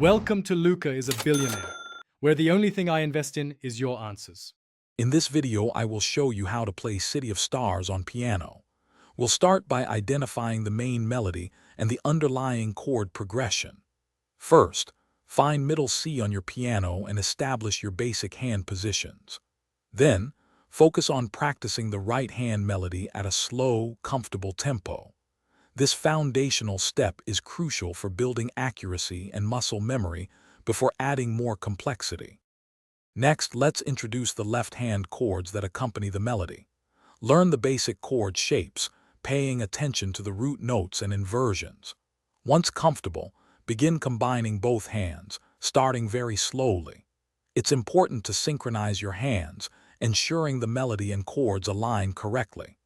Welcome to Luca is a Billionaire, where the only thing I invest in is your answers. In this video, I will show you how to play City of Stars on piano. We'll start by identifying the main melody and the underlying chord progression. First, find middle C on your piano and establish your basic hand positions. Then, focus on practicing the right hand melody at a slow, comfortable tempo. This foundational step is crucial for building accuracy and muscle memory before adding more complexity. Next, let's introduce the left-hand chords that accompany the melody. Learn the basic chord shapes, paying attention to the root notes and inversions. Once comfortable, begin combining both hands, starting very slowly. It's important to synchronize your hands, ensuring the melody and chords align correctly.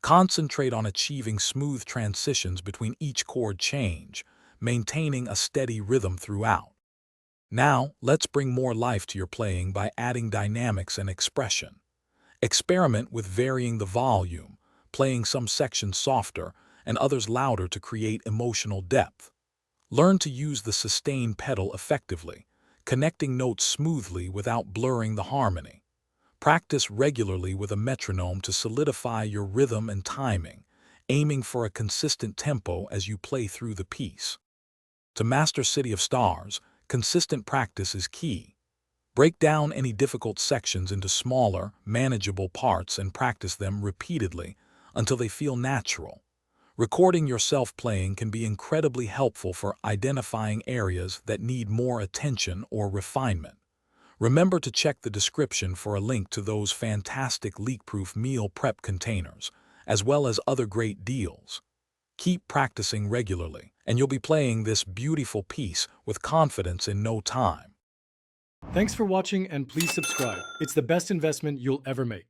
Concentrate on achieving smooth transitions between each chord change, maintaining a steady rhythm throughout. Now, let's bring more life to your playing by adding dynamics and expression. Experiment with varying the volume, playing some sections softer and others louder to create emotional depth. Learn to use the sustain pedal effectively, connecting notes smoothly without blurring the harmony. Practice regularly with a metronome to solidify your rhythm and timing, aiming for a consistent tempo as you play through the piece. To master City of Stars, consistent practice is key. Break down any difficult sections into smaller, manageable parts and practice them repeatedly until they feel natural. Recording yourself playing can be incredibly helpful for identifying areas that need more attention or refinement. Remember to check the description for a link to those fantastic leak-proof meal prep containers, as well as other great deals. Keep practicing regularly, and you'll be playing this beautiful piece with confidence in no time. Thanks for watching and please subscribe. It's the best investment you'll ever make.